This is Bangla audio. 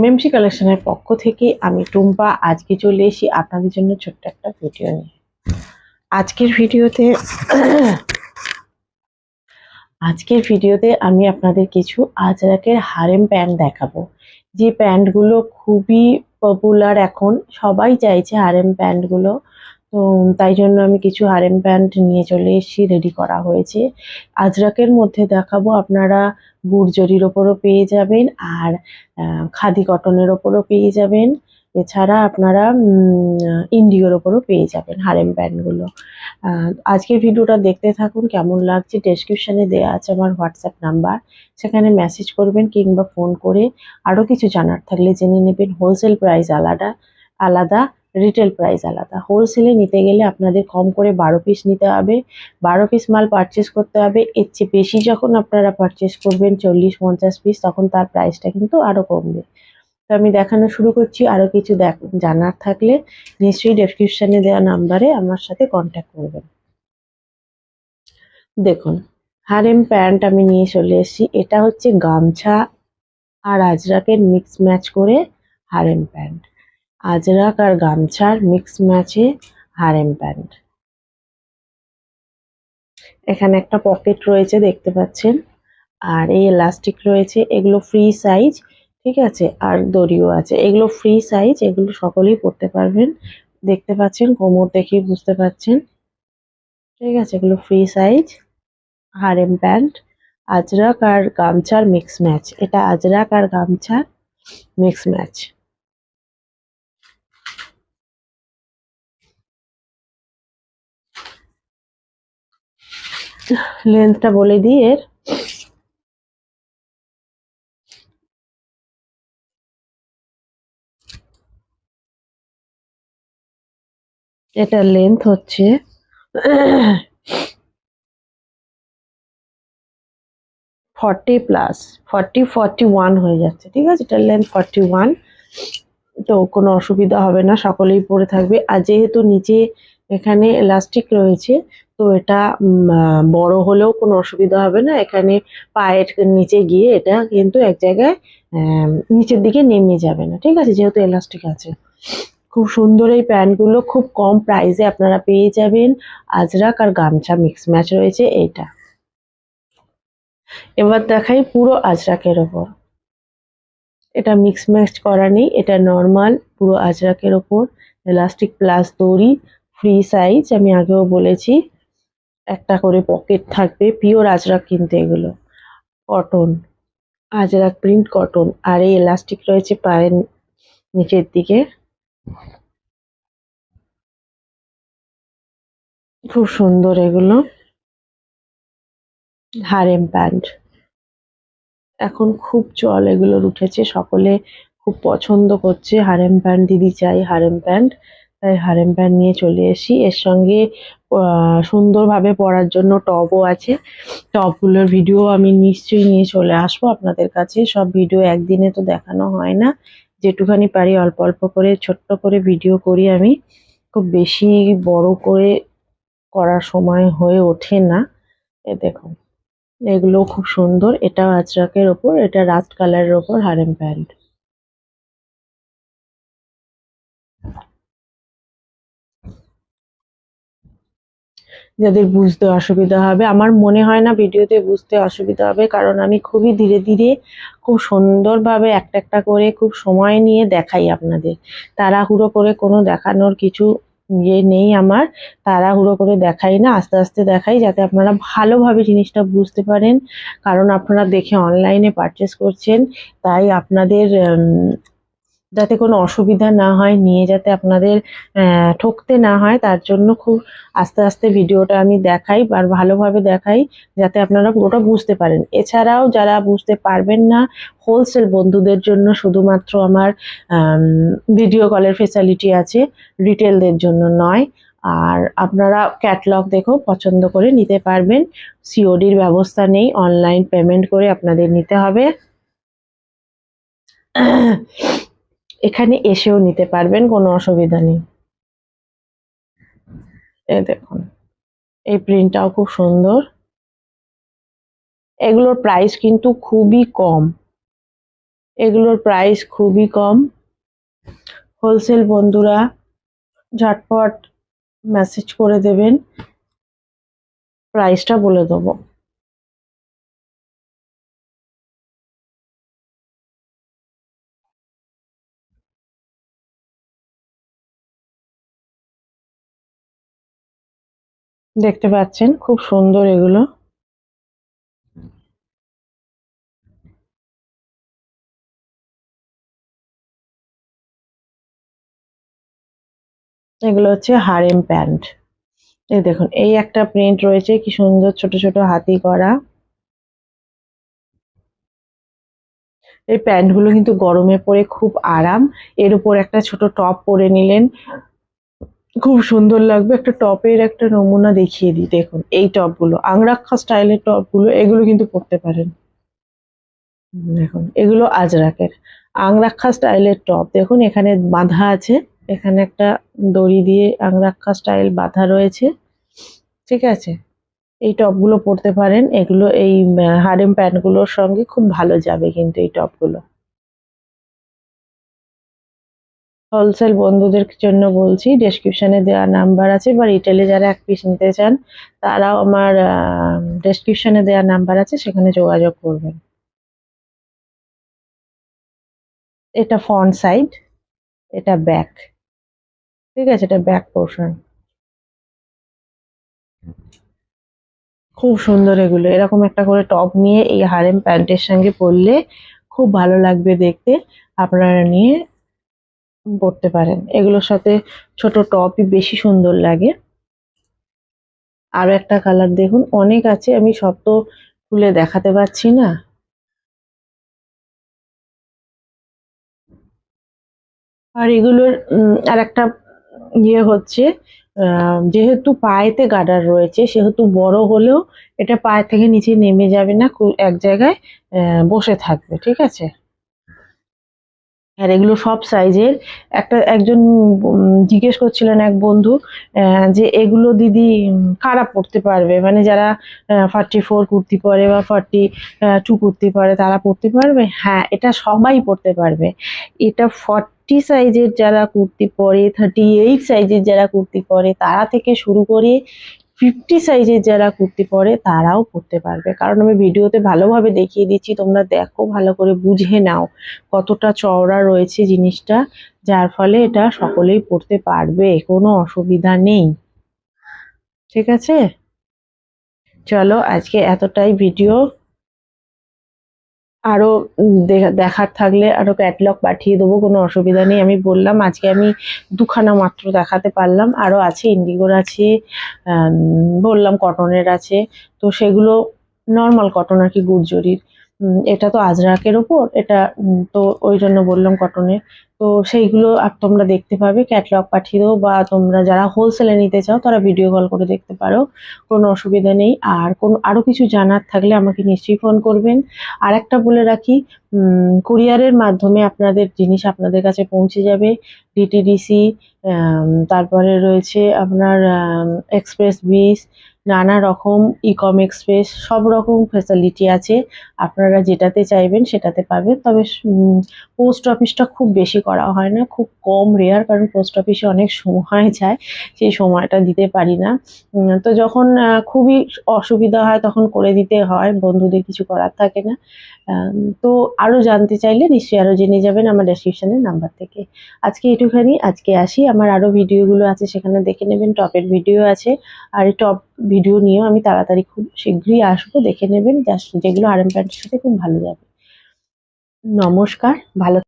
এমএমসি কালেকশনের পক্ষ থেকে আমি টুম্পা আজকে চলে এসেছি আপনাদের জন্য ছোট্ট একটা ভিডিও নিয়ে। আজকের ভিডিওতে আমি আপনাদের কিছু আজরাকের হারেম প্যান্ট দেখাবো, যে প্যান্টগুলো খুবই পপুলার। এখন সবাই চাইছে হারেম প্যান্টগুলো, তো তাই জন্য আমি কিছু হারেম প্যান্ট নিয়ে চলে এসেছি, রেডি করা হয়েছে। আজরাকের মধ্যে দেখাবো, আপনারা গুড়জরির ওপরও পেয়ে যাবেন আর খাদি কটনের ওপরও পেয়ে যাবেন। এছাড়া আপনারা ইন্ডিগোর ওপরও পেয়ে যাবেন হারেম প্যান্টগুলো। আজকের ভিডিওটা দেখতে থাকুন, কেমন লাগছে ডেসক্রিপশনে দেওয়া আছে আমার হোয়াটসঅ্যাপ নাম্বার, সেখানে মেসেজ করবেন কিংবা ফোন করে আরও কিছু জানার থাকলে জেনে নেবেন। হোলসেল প্রাইস আলাদা আলাদা, রিটেল প্রাইস আলাদা। হোলসেলে নিতে গেলে আপনাদের কম করে 12 পিস নিতে হবে, 12 পিস মাল পারচেস করতে হবে। এর চেয়ে বেশি যখন আপনারা পারচেস করবেন 40-50 পিস, তখন তার প্রাইসটা কিন্তু আরও কমবে। তো আমি দেখানো শুরু করছি। আরও কিছু জানার থাকলে নিশ্চয়ই ডেসক্রিপশনে দেওয়া নাম্বারে আমার সাথে কন্ট্যাক্ট করবেন। দেখুন, হারেম প্যান্ট আমি নিয়ে চলে এসেছি। এটা হচ্ছে গামছা আর আজরাকের মিক্স ম্যাচ করে হারেম প্যান্ট। আজরাক আর গামছার মিক্স ম্যাচে হারেম প্যান্ট। এখানে একটা পকেট রয়েছে দেখতে পাচ্ছেন, আর এই এলাস্টিক রয়েছে। এগুলো ফ্রি সাইজ, ঠিক আছে, আর দড়িও আছে। এগুলো ফ্রি সাইজ, এগুলো সকলেই পরতে পারবেন। দেখতে পাচ্ছেন, কোমর দেখেই বুঝতে পারছেন, ঠিক আছে। এগুলো free size harem pant, Ajrak আর গামছার মিক্স ম্যাচ। এটা আজরাক আর গামছার মিক্স ম্যাচ। লেন্থটা বলে দিই এর। এটার লেন্থ হচ্ছে 40+, 41 হয়ে যাচ্ছে, ঠিক আছে। এটার লেন্থ 41, তো কোনো অসুবিধা হবে না, সকলেই পরে থাকবে। আর যেহেতু নিচে এখানে এলাস্টিক রয়েছে, তো এটা বড় হলেও কোনো অসুবিধা হবে না। এখানে পায়ের নিচে গিয়ে এটা কিন্তু এক জায়গায় নিচের দিকে নেমে যাবে না, ঠিক আছে, যেহেতু এলাস্টিক আছে। খুব সুন্দর এই প্যান্টগুলো, খুব কম প্রাইসে আপনারা পেয়ে যাবেন। আজরাক আর গামছা মিক্স ম্যাচ রয়েছে এইটা। এবার দেখাই পুরো আজরাকের ওপর। এটা মিক্স ম্যাচ করা নেই, এটা নর্মাল পুরো আজরাকের ওপর। এলাস্টিক প্লাস দড়ি, ফ্রি সাইজ, আমি আগেও বলেছি। একটা করে পকেট থাকবে, পিওর আজরাক কিন্তু এগুলো, কটন, আজরাক প্রিন্ট কটন। আর এই এলাস্টিক রয়েছে পায়ের নিচের দিকে। খুব সুন্দর এগুলো হারেম প্যান্ট। এখন খুব চল এগুলোর উঠেছে, সকলে খুব পছন্দ করছে হারেম প্যান্ট। দিদি চাই হারেম প্যান্ট, তাই হারেম প্যান্ট নিয়ে চলে এসেছি। এর সঙ্গে সুন্দরভাবে পরার জন্য টপও আছে। টপগুলোর ভিডিও আমি নিশ্চয়ই নিয়ে চলে আসবো আপনাদের কাছে। সব ভিডিও একদিনে তো দেখানো হয় না, যেটুখানি পারি অল্প অল্প করে ছোট্ট করে ভিডিও করি আমি। খুব বেশি বড় করে করার সময় হয়ে ওঠে না। এ দেখুন, এগুলো খুব সুন্দর। এটা আজরাকের ওপর, এটা রাস্ট কালারের ওপর হারেম প্যান্ট। যাদের বুঝতে অসুবিধা হবে, আমার মনে হয় না ভিডিওতে বুঝতে অসুবিধা হবে, কারণ আমি খুবই ধীরে ধীরে খুব সুন্দরভাবে একটা একটা করে খুব সময় নিয়ে দেখাই আপনাদের। তাড়াহুড়ো করে কোনো দেখানোর কিছু ইয়ে নেই আমার, তাড়াহুড়ো করে দেখাই না, আস্তে আস্তে দেখাই, যাতে আপনারা ভালোভাবে জিনিসটা বুঝতে পারেন। কারণ আপনারা দেখে অনলাইনে পারচেস করছেন, তাই আপনাদের যাতে কোনো অসুবিধা না হয়, নিয়ে যাতে আপনাদের ঠকতে না হয়, তার জন্য খুব আস্তে আস্তে ভিডিওটা আমি দেখাই আর ভালোভাবে দেখাই, যাতে আপনারা পুরোটা বুঝতে পারেন। এছাড়াও যারা বুঝতে পারবেন না, হোলসেল বন্ধুদের জন্য শুধুমাত্র আমার ভিডিও কলের ফেসিলিটি আছে, রিটেলদের জন্য নয়। আর আপনারা ক্যাটলগ দেখেও পছন্দ করে নিতে পারবেন। সিওডির ব্যবস্থা নেই, অনলাইন পেমেন্ট করে আপনাদের নিতে হবে। এখানে এসেও নিতে পারবেন, কোনো অসুবিধা নেই। এই দেখুন, এই প্রিন্টটাও খুব সুন্দর। এগুলোর প্রাইস কিন্তু খুবই কম, এগুলোর প্রাইস খুবই কম। হোলসেল বন্ধুরা ঝটপট মেসেজ করে দেবেন, প্রাইসটা বলে দেবো। দেখতে পাচ্ছেন খুব সুন্দর এগুলো। এগুলো হচ্ছে হারেম প্যান্ট। এই দেখুন, এই একটা প্রিন্ট রয়েছে কি সুন্দর, ছোট ছোট হাতি করা। এই প্যান্টগুলো কিন্তু গরমে পরে খুব আরাম। এর উপর একটা ছোট টপ পরে নিলেন, খুব সুন্দর লাগবে। একটা টপের একটা নমুনা দেখিয়ে দিই, দেখুন এই টপগুলো আংরাক্ষা স্টাইলের টপগুলো, এগুলো কিন্তু পরতে পারেন। দেখুন এগুলো আজরাকের আংরাক্ষা স্টাইলের টপ। দেখুন এখানে বাঁধা আছে, এখানে একটা দড়ি দিয়ে আংরাক্ষা স্টাইল বাঁধা রয়েছে, ঠিক আছে। এই টপগুলো পরতে পারেন, এগুলো এই হারেম প্যান্টগুলোর সঙ্গে খুব ভালো যাবে কিন্তু এই টপগুলো। হোলসেল বন্ধুদের জন্য বলছি, ডেসক্রিপশনে দেওয়া নাম্বার আছে, বা রিটেলে যারা এক পিস নিতে চান তারাও আমার ডেসক্রিপশনে দেওয়া নাম্বার আছে, সেখানে যোগাযোগ করবেন। এটা ফ্রন্ট সাইড, এটা ব্যাক, ঠিক আছে, এটা ব্যাক পোর্শন। খুব সুন্দর এগুলো, এরকম একটা করে টপ নিয়ে এই হারেম প্যান্টের সঙ্গে পরলে খুব ভালো লাগবে দেখতে। আপনারা নিয়ে পরতে পারেন, এগুলোর সাথে ছোট টপই বেশি সুন্দর লাগে। আরো একটা কালার দেখুন, অনেক আছে, আমি সব তো খুলে দেখাতে পারছি না। আর এগুলোর আর একটা ইয়ে হচ্ছে, যেহেতু পায়েতে গার্ডার রয়েছে সেহেতু বড় হলেও এটা পায়ে থেকে নিচে নেমে যাবে না, এক জায়গায় বসে থাকবে, ঠিক আছে। আর এগুলো সব সাইজের। একজন জিজ্ঞেস করছিলেন এক বন্ধু, যে এগুলো দিদি কারা পড়তে পারবে, মানে যারা 44 কুর্তি পরে বা 42 কুর্তি পরে তারা পড়তে পারবে? হ্যাঁ, এটা সবাই পড়তে পারবে। এটা 40 সাইজের যারা কুর্তি পরে, 38 সাইজের যারা কুর্তি পরে, তারা থেকে শুরু করে 50 সাইজের যারা কুর্তি পরে তারাও পরতে পারবে। কারণ আমি ভিডিওতে ভালোভাবে দেখিয়ে দিচ্ছি, তোমরা দেখো, ভালো করে বুঝে নাও কতটা চওড়া রয়েছে জিনিসটা, যার ফলে এটা সকলেই পরতে পারবে, কোনো অসুবিধা নেই, ঠিক আছে। চলো আজকে এতটাই ভিডিও। আরো দেখার থাকলে আরো ক্যাটলগ পাঠিয়ে দেবো, কোনো অসুবিধা নেই। আমি বললাম আজকে আমি দুখানা মাত্র দেখাতে পারলাম, আরো আছে, ইন্ডিগোর আছে, বললাম কটনের আছে। তো সেগুলো নর্মাল কটন আর কি, গুর্জরির। এটা তো আজরাকের ওপর, এটা তো ওই জন্য বললাম কটনের। তো সেইগুলো আর তোমরা দেখতে পাবে, ক্যাটলগ পাঠিয়ে দেবো, বা তোমরা যারা হোলসেলে নিতে চাও তারা ভিডিও কল করে দেখতে পারো, কোনো অসুবিধা নেই। আর কোনো আরো কিছু জানার থাকলে আমাকে নিশ্চয়ই ফোন করবেন। আর একটা বলে রাখি, কুরিয়ারের মাধ্যমে আপনাদের জিনিস আপনাদের কাছে পৌঁছে যাবে। ডিটিডিসি, তারপরে রয়েছে আপনার এক্সপ্রেস বিস, নানা রকম ইকম এক্সপ্রেস, সব রকম ফেসিলিটি আছে। আপনারা যেটাতে চাইবেন সেটাতে পাবেন। তবে পোস্ট অফিসটা খুব বেশি করা হয় না, খুব কম, রেয়ার, কারণ পোস্ট অফিসে অনেক সময় যায়, সেই সময়টা দিতে পারি না। তো যখন খুবই অসুবিধা হয় তখন করে দিতে হয়, বন্ধুদের কিছু করার থাকে না। তো আরো জানতে চাইলে নিশ্চয়ই আরো জেনে যাবেন আমার ডেসক্রিপশনের নাম্বার থেকে। আজকে এটুখানি, আজকে আসি। আমার আরো ভিডিওগুলো আছে, সেখানে দেখে নেবেন, টপের ভিডিও আছে। আর এই টপ ভিডিও নিয়েও আমি তাড়াতাড়ি খুব শীঘ্রই আসবো, দেখে নেবেন, যেগুলো আরএম প্যান্টের সাথে খুব ভালো যাবে। নমস্কার, ভালো